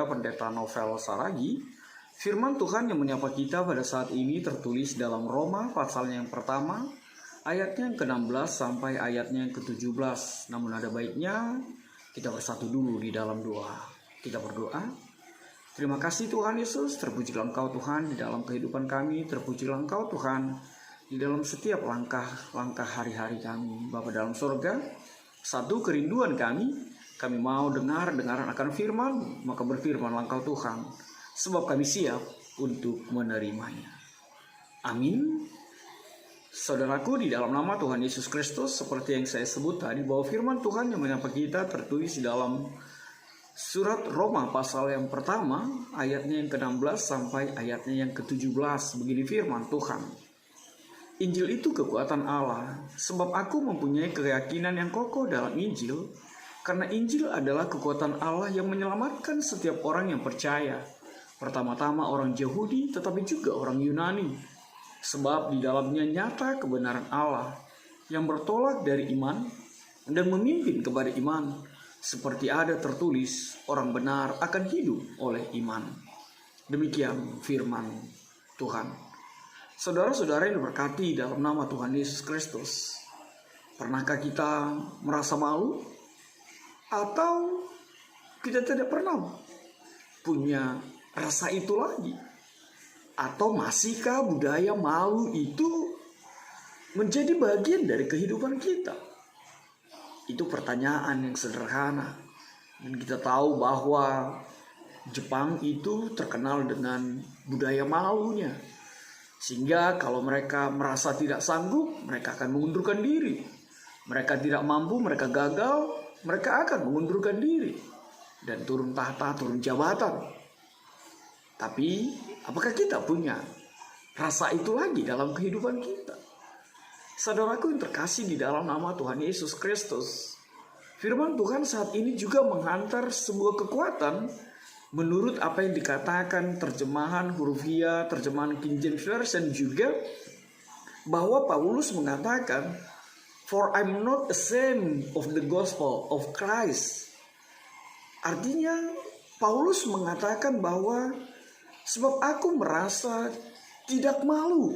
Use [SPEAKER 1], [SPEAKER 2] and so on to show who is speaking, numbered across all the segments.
[SPEAKER 1] saya, Pendeta Novel Saragi. Firman Tuhan yang menyapa kita pada saat ini tertulis dalam Roma pasalnya yang pertama, ayatnya yang ke-16 sampai ayatnya yang ke-17. Namun ada baiknya kita bersatu dulu di dalam doa. Kita berdoa. Terima kasih Tuhan Yesus, terpujilah Engkau Tuhan di dalam kehidupan kami, terpujilah Engkau Tuhan di dalam setiap langkah hari-hari kami. Bapa dalam surga, satu kerinduan kami mau dengar-dengaran akan firman, maka berfirmanlah Engkau Tuhan, sebab kami siap untuk menerimanya. Amin. Saudaraku, di dalam nama Tuhan Yesus Kristus, seperti yang saya sebut tadi, bahwa firman Tuhan yang menyapa kita tertulis di dalam surat Roma pasal yang pertama, ayatnya yang ke-16 sampai ayatnya yang ke-17. Begini firman Tuhan. Injil itu kekuatan Allah, sebab aku mempunyai keyakinan yang kokoh dalam Injil, karena Injil adalah kekuatan Allah yang menyelamatkan setiap orang yang percaya. Pertama-tama orang Yahudi, tetapi juga orang Yunani. Sebab di dalamnya nyata kebenaran Allah yang bertolak dari iman dan memimpin kepada iman. Seperti ada tertulis, orang benar akan hidup oleh iman. Demikian firman Tuhan. Saudara-saudara yang diberkati dalam nama Tuhan Yesus Kristus. Pernahkah kita merasa malu? Atau kita tidak pernah punya rasa itu lagi? Atau masihkah budaya malu itu menjadi bagian dari kehidupan kita? Itu pertanyaan yang sederhana. Dan kita tahu bahwa Jepang itu terkenal dengan budaya malunya. Sehingga kalau mereka merasa tidak sanggup, mereka akan mengundurkan diri. Mereka tidak mampu, mereka gagal, mereka akan mengundurkan diri dan turun tahta, turun jabatan. Tapi apakah kita punya rasa itu lagi dalam kehidupan kita? Saudaraku yang terkasih di dalam nama Tuhan Yesus Kristus, firman Tuhan saat ini juga menghantar sebuah kekuatan menurut apa yang dikatakan terjemahan hurufiah, terjemahan King James Version juga, bahwa Paulus mengatakan, "For I'm not ashamed of the gospel of Christ." Artinya Paulus mengatakan bahwa sebab aku merasa tidak malu.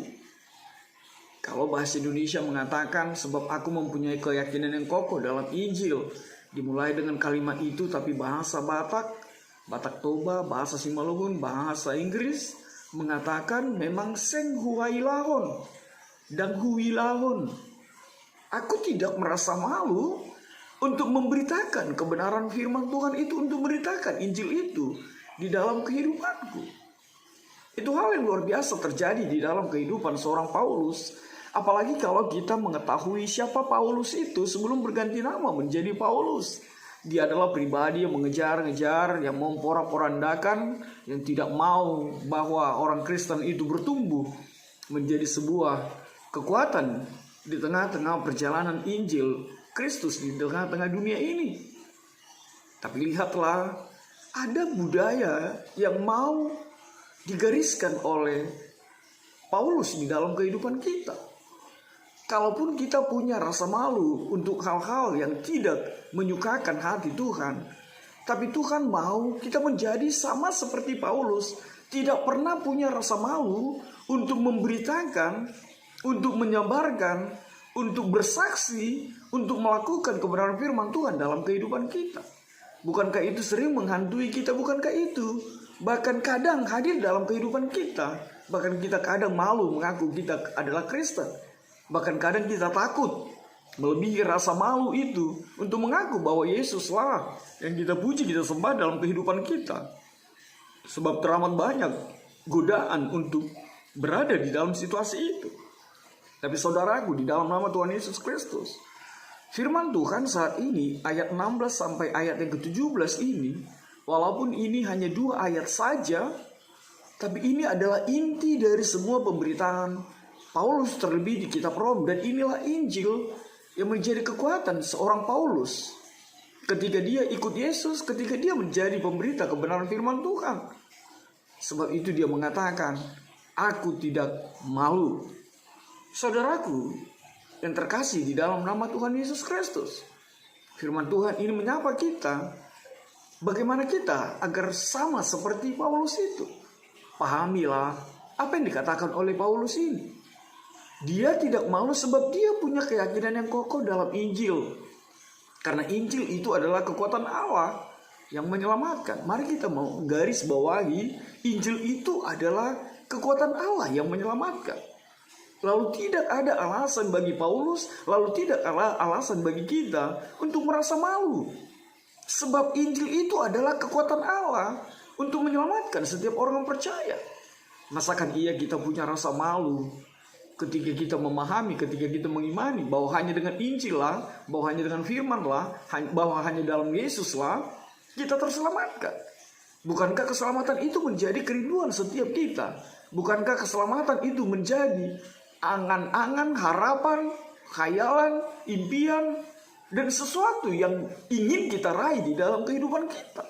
[SPEAKER 1] Kalau bahasa Indonesia mengatakan sebab aku mempunyai keyakinan yang kokoh dalam Injil. Dimulai dengan kalimat itu tapi bahasa Batak Toba, bahasa Simalungun, bahasa Inggris mengatakan memang seng huailahon dan huilahon. Aku tidak merasa malu untuk memberitakan kebenaran firman Tuhan itu, untuk memberitakan Injil itu di dalam kehidupanku. Itu hal yang luar biasa terjadi di dalam kehidupan seorang Paulus. Apalagi kalau kita mengetahui siapa Paulus itu sebelum berganti nama menjadi Paulus. Dia adalah pribadi yang mengejar-ngejar, yang memporak-porandakan, yang tidak mau bahwa orang Kristen itu bertumbuh menjadi sebuah kekuatan di tengah-tengah perjalanan Injil Kristus di tengah-tengah dunia ini. Tapi lihatlah, ada budaya yang mau digariskan oleh Paulus di dalam kehidupan kita. Kalaupun kita punya rasa malu untuk hal-hal yang tidak menyukakan hati Tuhan, tapi Tuhan mau kita menjadi sama seperti Paulus, tidak pernah punya rasa malu untuk memberitakan, untuk menyabarkan, untuk bersaksi, untuk melakukan kebenaran firman Tuhan dalam kehidupan kita. Bukankah itu sering menghantui kita? Bukankah itu bahkan kadang hadir dalam kehidupan kita? Bahkan kita kadang malu mengaku kita adalah Kristen. Bahkan kadang kita takut melebihi rasa malu itu untuk mengaku bahwa Yesuslah yang kita puji, kita sembah dalam kehidupan kita. Sebab teramat banyak godaan untuk berada di dalam situasi itu. Tapi saudaraku, di dalam nama Tuhan Yesus Kristus, firman Tuhan saat ini ayat 16 sampai ayat yang ke-17 ini, walaupun ini hanya 2 ayat saja, tapi ini adalah inti dari semua pemberitaan Paulus terlebih di kitab Rom. Dan inilah Injil yang menjadi kekuatan seorang Paulus ketika dia ikut Yesus, ketika dia menjadi pemberita kebenaran firman Tuhan. Sebab itu dia mengatakan, aku tidak malu. Saudaraku yang terkasih di dalam nama Tuhan Yesus Kristus, firman Tuhan ini menyapa kita Bagaimana kita agar sama seperti Paulus itu? Pahamilah apa yang dikatakan oleh Paulus ini. Dia tidak malu sebab dia punya keyakinan yang kokoh dalam Injil. Karena Injil itu adalah kekuatan Allah yang menyelamatkan. Mari kita mau garis bawahi, Injil itu adalah kekuatan Allah yang menyelamatkan. Lalu tidak ada alasan bagi Paulus, lalu tidak ada alasan bagi kita untuk merasa malu. Sebab Injil itu adalah kekuatan Allah untuk menyelamatkan setiap orang yang percaya. Masakan iya kita punya rasa malu ketika kita memahami, ketika kita mengimani bahwa hanya dengan Injil lah, bahwa hanya dengan firman lah, bahwa hanya dalam Yesus lah kita terselamatkan. Bukankah keselamatan itu menjadi kerinduan setiap kita? Bukankah keselamatan itu menjadi angan-angan, harapan, khayalan, impian, dan sesuatu yang ingin kita raih di dalam kehidupan kita?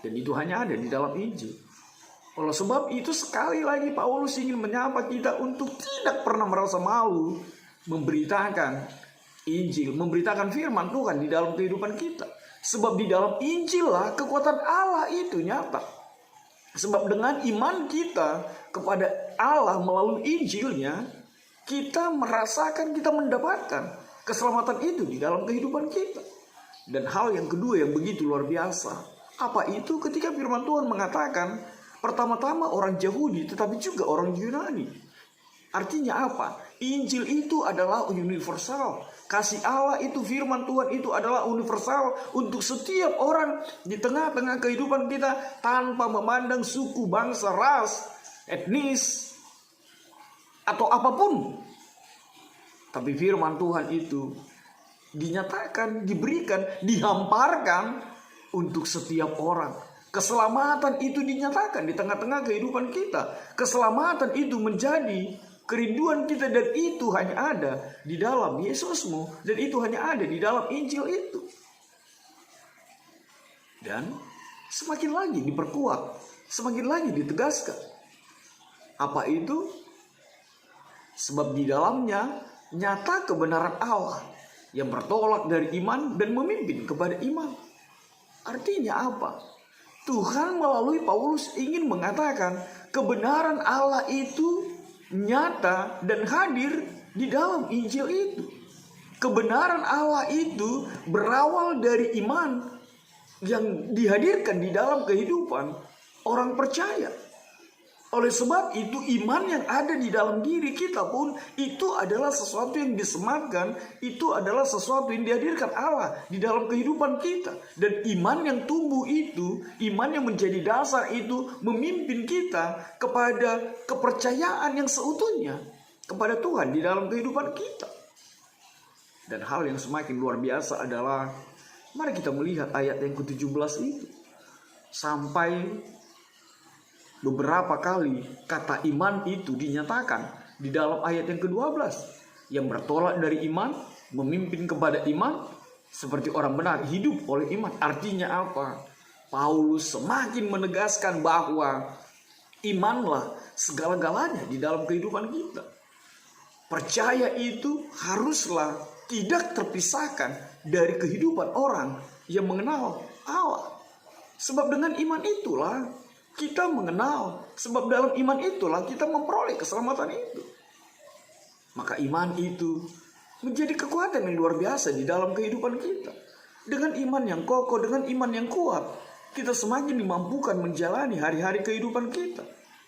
[SPEAKER 1] Dan itu hanya ada di dalam Injil. Oleh sebab itu sekali lagi Paulus ingin menyapa kita untuk tidak pernah merasa malu memberitakan Injil, memberitakan firman Tuhan di dalam kehidupan kita. Sebab di dalam Injil lah kekuatan Allah itu nyata. Sebab dengan iman kita kepada Allah melalui Injilnya, kita merasakan, kita mendapatkan keselamatan itu di dalam kehidupan kita. Dan hal yang kedua yang begitu luar biasa, apa itu? Ketika firman Tuhan mengatakan pertama-tama orang Yahudi tetapi juga orang Yunani. Artinya apa? Injil itu adalah universal. Kasih Allah itu, firman Tuhan itu adalah universal untuk setiap orang di tengah-tengah kehidupan kita tanpa memandang suku, bangsa, ras, etnis, atau apapun. Tapi firman Tuhan itu dinyatakan, diberikan, dihamparkan untuk setiap orang. Keselamatan itu dinyatakan di tengah-tengah kehidupan kita. Keselamatan itu menjadi kerinduan kita, dan itu hanya ada di dalam Yesusmu, dan itu hanya ada di dalam Injil itu. Dan semakin lagi diperkuat, semakin lagi ditegaskan. Apa itu? Sebab di dalamnya nyata kebenaran Allah yang bertolak dari iman dan memimpin kepada iman. Artinya apa? Tuhan melalui Paulus ingin mengatakan kebenaran Allah itu nyata dan hadir di dalam Injil itu. Kebenaran Allah itu berawal dari iman yang dihadirkan di dalam kehidupan orang percaya. Oleh sebab itu iman yang ada di dalam diri kita pun itu adalah sesuatu yang disematkan, itu adalah sesuatu yang dihadirkan Allah di dalam kehidupan kita. Dan iman yang tumbuh itu, iman yang menjadi dasar itu memimpin kita kepada kepercayaan yang seutuhnya kepada Tuhan di dalam kehidupan kita. Dan hal yang semakin luar biasa adalah, mari kita melihat ayat yang ke-17 itu. Sampai beberapa kali kata iman itu dinyatakan di dalam ayat yang ke-12. Yang bertolak dari iman, memimpin kepada iman, seperti orang benar hidup oleh iman. Artinya apa? Paulus semakin menegaskan bahwa imanlah segala-galanya di dalam kehidupan kita. Percaya itu haruslah tidak terpisahkan dari kehidupan orang yang mengenal Allah. Sebab dengan iman itulah kita mengenal, sebab dalam iman itulah kita memperoleh keselamatan itu. Maka iman itu menjadi kekuatan yang luar biasa di dalam kehidupan kita. Dengan iman yang kokoh, dengan iman yang kuat, kita semakin dimampukan menjalani hari-hari kehidupan kita.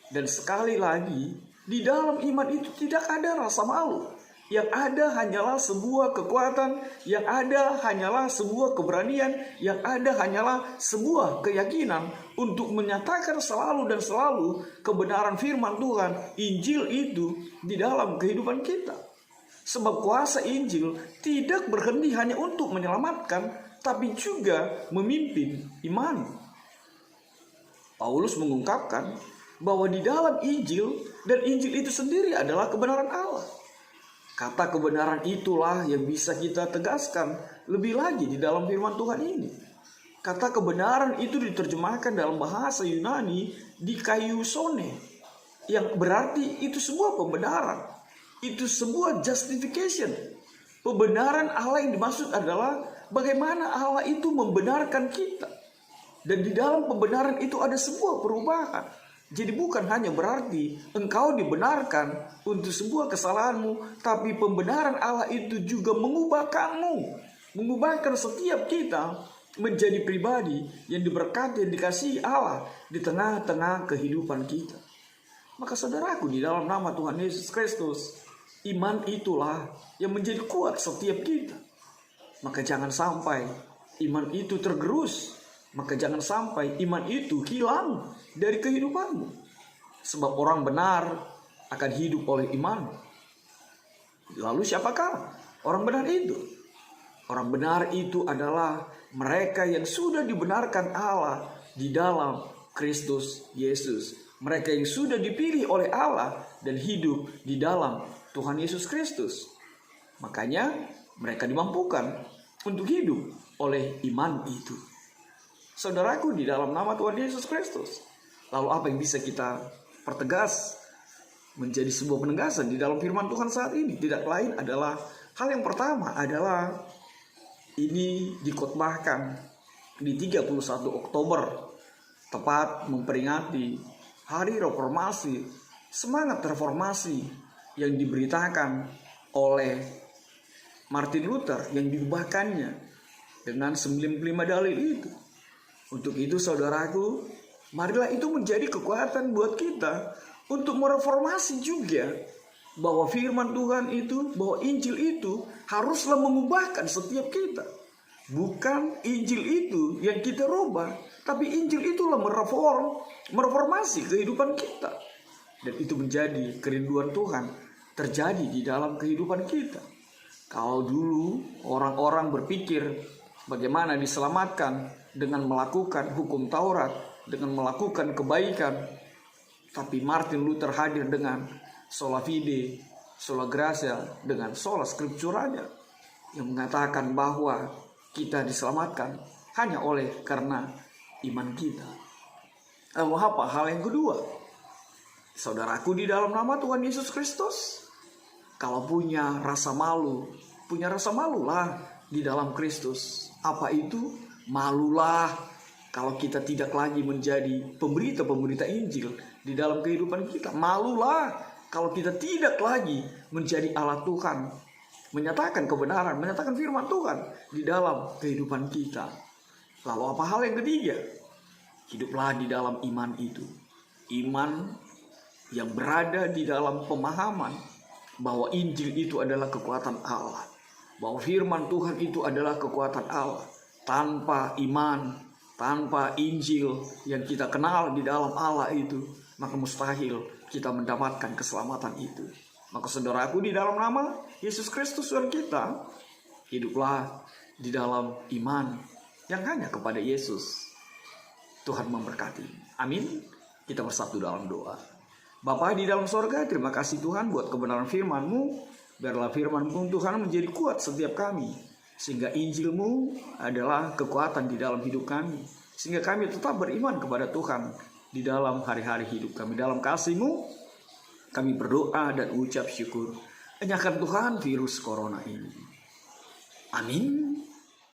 [SPEAKER 1] Dan sekali lagi, di dalam iman itu tidak ada rasa malu. Yang ada hanyalah sebuah kekuatan, yang ada hanyalah sebuah keberanian, yang ada hanyalah sebuah keyakinan untuk menyatakan selalu dan selalu kebenaran firman Tuhan, Injil itu di dalam kehidupan kita. Sebab kuasa Injil tidak berhenti hanya untuk menyelamatkan, tapi juga memimpin iman. Paulus mengungkapkan bahwa di dalam Injil, dan Injil itu sendiri adalah kebenaran Allah. Kata kebenaran itulah yang bisa kita tegaskan lebih lagi di dalam firman Tuhan ini. Kata kebenaran itu diterjemahkan dalam bahasa Yunani dikaiosone, yang berarti itu sebuah pembenaran, itu sebuah justification. Pembenaran Allah yang dimaksud adalah bagaimana Allah itu membenarkan kita. Dan di dalam pembenaran itu ada sebuah perubahan. Jadi bukan hanya berarti engkau dibenarkan untuk sebuah kesalahanmu, tapi pembenaran Allah itu juga mengubahkanmu, mengubahkan setiap kita menjadi pribadi yang diberkati dan dikasihi Allah di tengah-tengah kehidupan kita. Maka saudaraku, di dalam nama Tuhan Yesus Kristus, iman itulah yang menjadi kuat setiap kita. Maka jangan sampai iman itu tergerus. Maka jangan sampai iman itu hilang dari kehidupanmu. Sebab orang benar akan hidup oleh iman. Lalu siapakah orang benar itu? Orang benar itu adalah mereka yang sudah dibenarkan Allah di dalam Kristus Yesus. Mereka yang sudah dipilih oleh Allah dan hidup di dalam Tuhan Yesus Kristus. Makanya mereka dimampukan untuk hidup oleh iman itu. Saudaraku, di dalam nama Tuhan Yesus Kristus, lalu apa yang bisa kita pertegas menjadi sebuah penegasan di dalam firman Tuhan saat ini? Tidak lain adalah, hal yang pertama adalah ini dikhotbahkan di 31 Oktober, tepat memperingati Hari Reformasi, semangat reformasi yang diberitakan oleh Martin Luther yang diubahkannya dengan 95 dalil itu. Untuk itu saudaraku, marilah itu menjadi kekuatan buat kita untuk mereformasi juga, bahwa firman Tuhan itu, bahwa Injil itu haruslah mengubahkan setiap kita. Bukan Injil itu yang kita rubah, tapi Injil itulah mereformasi kehidupan kita. Dan itu menjadi kerinduan Tuhan terjadi di dalam kehidupan kita. Kalau dulu orang-orang berpikir bagaimana diselamatkan dengan melakukan hukum Taurat, dengan melakukan kebaikan, tapi Martin Luther hadir dengan sola fide, sola gratia, dengan sola scripturanya, yang mengatakan bahwa kita diselamatkan hanya oleh karena iman kita. Lalu apa hal yang kedua? Saudaraku, di dalam nama Tuhan Yesus Kristus, kalau punya rasa malulah di dalam Kristus. Apa itu? Malulah kalau kita tidak lagi menjadi pemberita Injil di dalam kehidupan kita. Malulah kalau kita tidak lagi menjadi alat Tuhan, menyatakan kebenaran, menyatakan firman Tuhan di dalam kehidupan kita. Lalu apa hal yang ketiga? Hiduplah di dalam iman itu. Iman yang berada di dalam pemahaman bahwa Injil itu adalah kekuatan Allah, bahwa firman Tuhan itu adalah kekuatan Allah. Tanpa iman, tanpa Injil yang kita kenal di dalam Allah itu, maka mustahil kita mendapatkan keselamatan itu. Maka saudaraku, di dalam nama Yesus Kristus Tuhan kita, hiduplah di dalam iman yang hanya kepada Yesus. Tuhan memberkati. Amin. Kita bersatu dalam doa. Bapa di dalam sorga, terima kasih Tuhan buat kebenaran firman-Mu. Biarlah firman-Mu Tuhan menjadi kuat setiap kami, sehingga Injil-Mu adalah kekuatan di dalam hidup kami, sehingga kami tetap beriman kepada Tuhan di dalam hari-hari hidup kami. Dalam kasih-Mu kami berdoa dan ucap syukur. Enyahkan Tuhan virus corona ini. Amin.